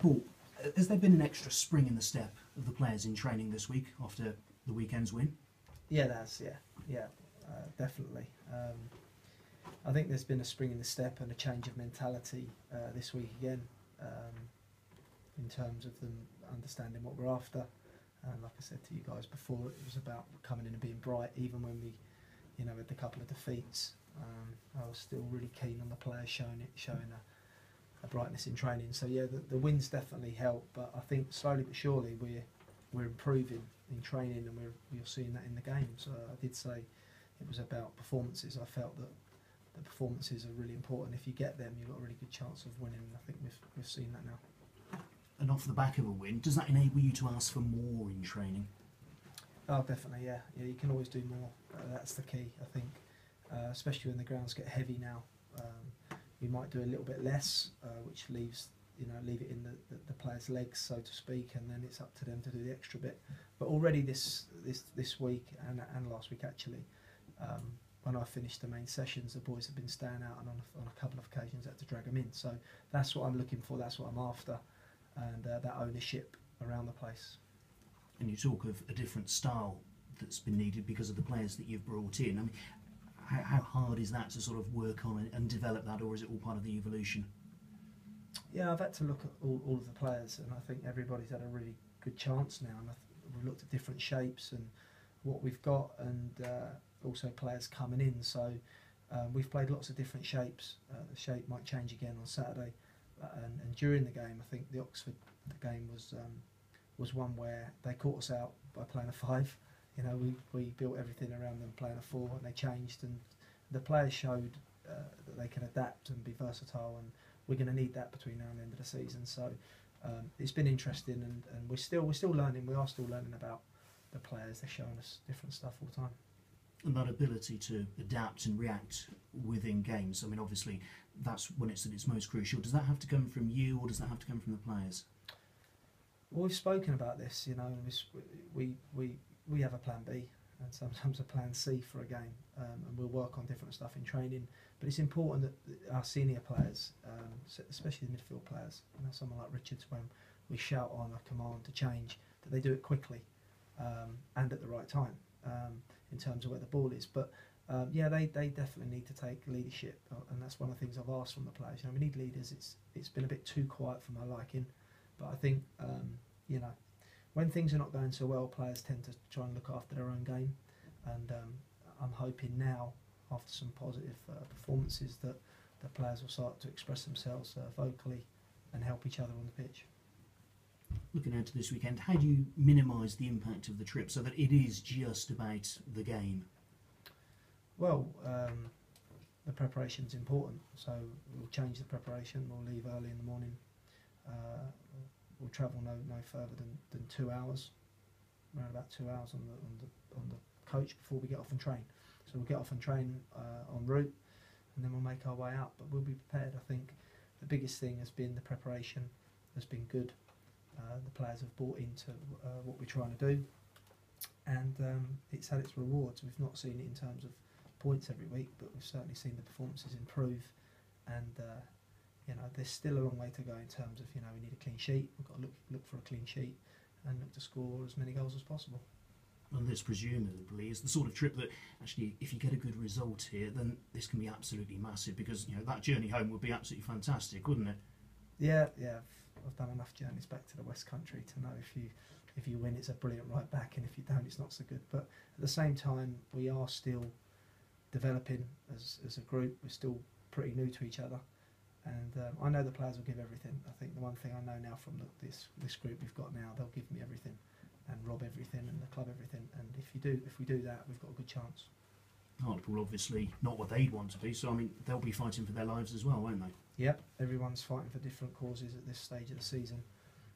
Paul, has there been an extra spring in the step of the players in training this week after the weekend's win? Yeah, that's definitely. I think there's been a spring in the step and a change of mentality this week again, in terms of them understanding what we're after. And like I said to you guys before, it was about coming in and being bright, even when we, had a couple of defeats. I was still really keen on the players showing a brightness in training. So yeah, the wins definitely help, but I think slowly but surely we're improving in training, and we're seeing that in the games. I did say it was about performances. I felt that the performances are really important. If you get them, you've got a really good chance of winning. I think we've seen that now. And off the back of a win, does that enable you to ask for more in training? Oh, definitely, yeah. Yeah, you can always do more. That's the key, I think. Especially when the grounds get heavy now, we might do a little bit less, which leave it in the players' legs, so to speak, and then it's up to them to do the extra bit. But already this week and last week actually, when I finished the main sessions, the boys have been staying out, and on a couple of occasions I had to drag them in. So that's what I'm looking for. That's what I'm after. And that ownership around the place. And you talk of a different style that's been needed because of the players that you've brought in. I mean, how hard is that to sort of work on and develop that, or is it all part of the evolution? Yeah, I've had to look at all of the players, and I think everybody's had a really good chance now. And we've looked at different shapes and what we've got, and also players coming in. So we've played lots of different shapes. The shape might change again on Saturday. And during the game, I think the Oxford game was one where they caught us out by playing a 5. We built everything around them playing a 4, and they changed, and the players showed that they can adapt and be versatile, and we're going to need that between now and the end of the season. So it's been interesting, and we're still learning. We are still learning about the players. They're showing us different stuff all the time. And that ability to adapt and react within games, I mean, obviously that's when it's at its most crucial. Does that have to come from you, or does that have to come from the players? Well, we've spoken about this, we have a plan B and sometimes a plan C for a game, and we'll work on different stuff in training. But it's important that our senior players, especially the midfield players, someone like Richards, when we shout on a command to change, that they do it quickly and at the right time. In terms of where the ball is, but they definitely need to take leadership, and that's one of the things I've asked from the players. We need leaders. It's been a bit too quiet for my liking, but I think when things are not going so well, players tend to try and look after their own game, and I'm hoping now, after some positive performances, that the players will start to express themselves vocally and help each other on the pitch. Looking ahead to this weekend, how do you minimise the impact of the trip so that it is just about the game? Well, the preparation's important, so we'll change the preparation. We'll leave early in the morning. We'll travel no further than 2 hours, around about 2 hours on the coach before we get off and train. So we'll get off and train en route, and then we'll make our way out. But we'll be prepared. I think the biggest thing has been the preparation has been good. The players have bought into what we're trying to do, and it's had its rewards. We've not seen it in terms of points every week, but we've certainly seen the performances improve, and there's still a long way to go in terms of we need a clean sheet. We've got to look for a clean sheet and look to score as many goals as possible. And this presumably is the sort of trip that actually, if you get a good result here, then this can be absolutely massive, because that journey home would be absolutely fantastic, wouldn't it? Yeah. I've done enough journeys back to the West Country to know if you win, it's a brilliant right back, and if you don't, it's not so good. But at the same time, we are still developing as a group. We're still pretty new to each other, and I know the players will give everything. I think the one thing I know now from this group we've got now, they'll give me everything, and Rob everything, and the club everything. And if we do that, we've got a good chance. Hartlepool obviously not what they'd want to be, so I mean they'll be fighting for their lives as well, won't they? Yep, everyone's fighting for different causes at this stage of the season.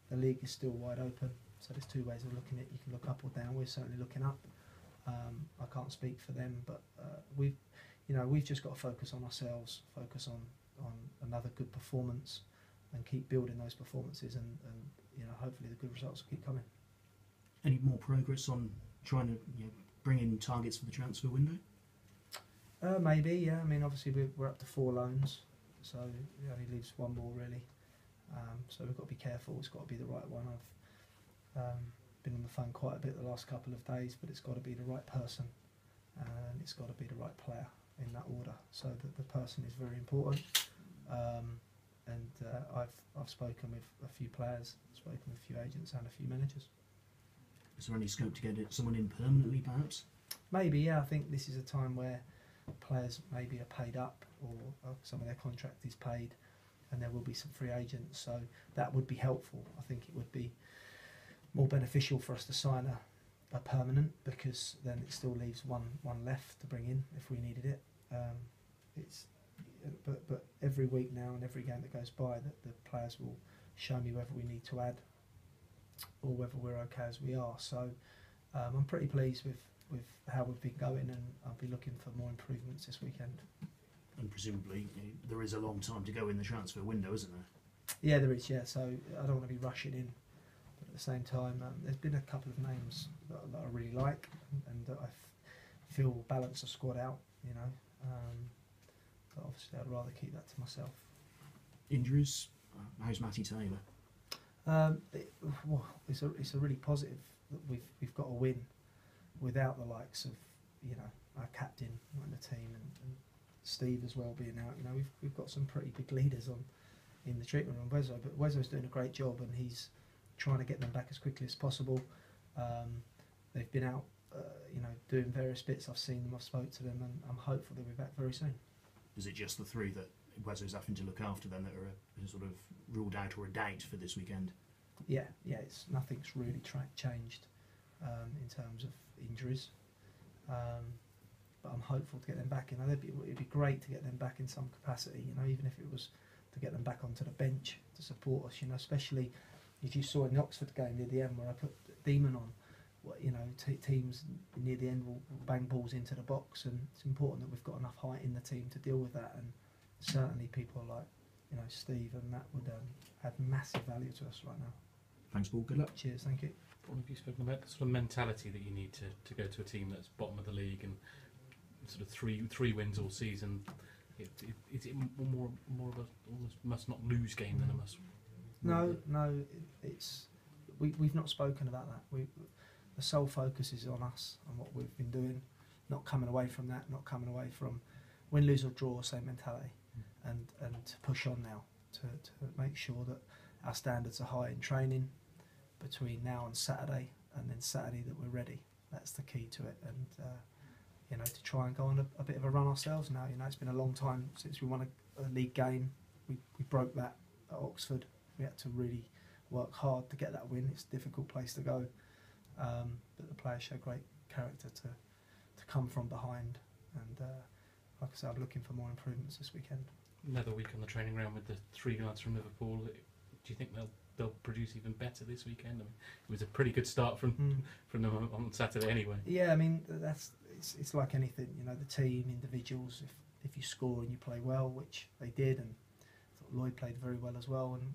The league is still wide open, so there's two ways of looking at it. You can look up or down. We're certainly looking up. I can't speak for them, but we've just got to focus on ourselves, focus on another good performance, and keep building those performances, and hopefully the good results will keep coming. Any more progress on trying to bring in targets for the transfer window? Maybe, yeah. I mean, obviously we're up to 4 loans, so it only leaves one more really. So we've got to be careful. It's got to be the right one. I've been on the phone quite a bit the last couple of days, but it's got to be the right person, and it's got to be the right player in that order. So that the person is very important. I've spoken with a few players, spoken with a few agents and a few managers. Is there any scope to get someone in permanently, perhaps? Maybe, yeah. I think this is a time where players maybe are paid up, or some of their contract is paid, and there will be some free agents. So that would be helpful. I think it would be more beneficial for us to sign a permanent, because then it still leaves one left to bring in if we needed it. But every week now and every game that goes by, that the players will show me whether we need to add or whether we're okay as we are. So I'm pretty pleased with how we've been going, and I'll be looking for more improvements this weekend. And presumably there is a long time to go in the transfer window, isn't there? Yeah, there is, yeah. So I don't want to be rushing in. But at the same time, there's been a couple of names that I really like, and that I feel will balance the squad out, you know. But obviously I'd rather keep that to myself. Injuries? How's Matty Taylor? It's a really positive that we've got a win without the likes of, you know, our captain and the team, and Steve as well being out. You know, we've got some pretty big leaders in the treatment room. But Wezzo's doing a great job, and he's trying to get them back as quickly as possible. They've been out, you know, doing various bits. I've seen them, I've spoke to them, and I'm hopeful they'll be back very soon. Is it just the three that Wezzo's having to look after then that are sort of ruled out or a doubt for this weekend? Yeah, nothing's really changed in terms of injuries. But I'm hopeful to get them back. You know, it'd be great to get them back in some capacity. You know, even if it was to get them back onto the bench to support us. You know, especially if you saw in the Oxford game near the end where I put Demon on. You know, teams near the end will bang balls into the box, and it's important that we've got enough height in the team to deal with that. And certainly people like, you know, Steve and Matt would add massive value to us right now. Thanks, Paul. Good luck. Cheers, thank you. What have you spoken about? The sort of mentality that you need to go to a team that's bottom of the league and sort of three wins all season. Is it more of a almost must not lose game than a must? No, it's we've not spoken about that. The sole focus is on us and what we've been doing, not coming away from that, not coming away from win, lose or draw, same mentality, and to push on now to make sure that our standards are high in training between now and Saturday, and then Saturday that we're ready. That's the key to it, and you know, to try and go on a bit of a run ourselves now. You know, it's been a long time since we won a league game. We broke that at Oxford. We had to really work hard to get that win. It's a difficult place to go. But the players show great character to come from behind, and like I said, I'm looking for more improvements this weekend. Another week on the training ground with the three lads from Liverpool. Do you think they'll produce even better this weekend? I mean, it was a pretty good start from them on Saturday anyway. Yeah, I mean it's like anything, you know, the team, individuals. If you score and you play well, which they did, and I thought Lloyd played very well as well, and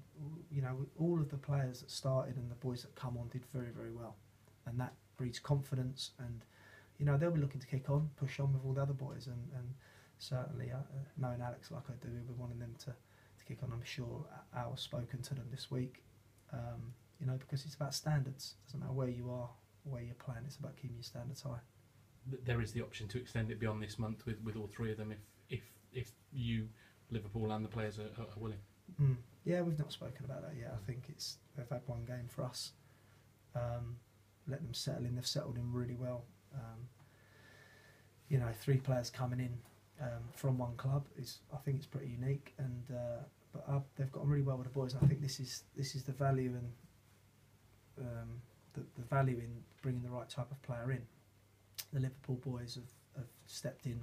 you know, all of the players that started and the boys that come on did very, very well. And that breeds confidence, and you know, they'll be looking to kick on, push on with all the other boys, and certainly knowing Alex like I do, we're wanting them to kick on. I'm sure Al's spoken to them this week, you know, because it's about standards. It doesn't matter where you are, where you're playing, it's about keeping your standards high. There is the option to extend it beyond this month with all three of them if you, Liverpool and the players are willing. Yeah, we've not spoken about that yet. I think they've had one game for us. Let them settle in. They've settled in really well. You know, 3 players coming in from one club I think it's pretty unique, and but they've got on really well with the boys. I think this is the value, and the value in bringing the right type of player in. The Liverpool boys have stepped in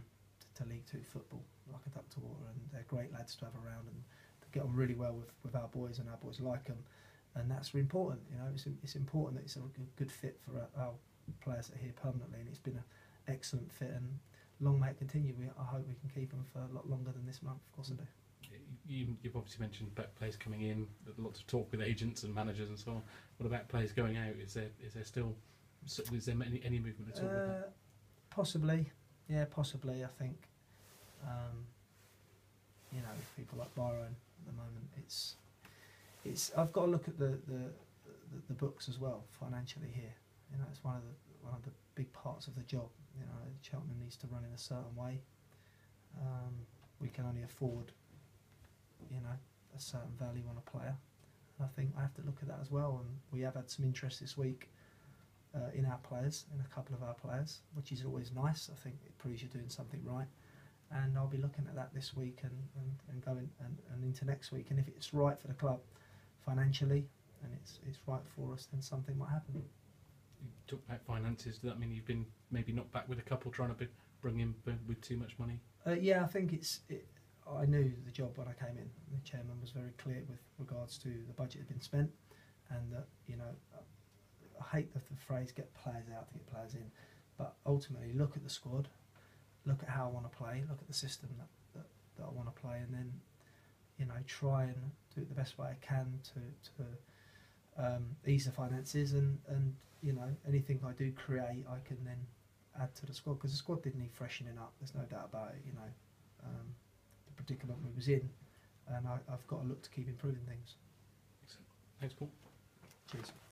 to League 2 football like a duck to water, and they're great lads to have around, and they get on really well with our boys, and our boys like them. And that's really important, you know. It's important that it's a good fit for our players that are here permanently, and it's been an excellent fit. And long may it continue. I hope we can keep them for a lot longer than this month. Of course, I do. You've obviously mentioned players coming in. Lots of talk with agents and managers and so on. What about players going out? Is there any movement at all? Possibly, yeah, possibly. I think, you know, people like Byron at the moment, it's I've got to look at the books as well financially here. You know, it's one of the big parts of the job. You know, Cheltenham needs to run in a certain way. We can only afford, you know, a certain value on a player. And I think I have to look at that as well. And we have had some interest this week in our players, in a couple of our players, which is always nice. I think it proves you're doing something right. And I'll be looking at that this week and going and into next week. And if it's right for the club financially and it's right for us, then something might happen. You talk about finances. Does that mean you've been maybe knocked back with a couple trying to bring in with too much money? Yeah, I think I knew the job when I came in. The chairman was very clear with regards to the budget had been spent, and that, you know, I hate the phrase "get players out to get players in," but ultimately look at the squad, look at how I want to play, look at the system that I want to play, and then, you know, try and do it the best way I can to ease the finances, and you know, anything I do create I can then add to the squad, because the squad did need freshening up, there's no doubt about it. You know, the predicament we was in, and I've got to look to keep improving things. Excellent. Thanks, Paul. Cheers.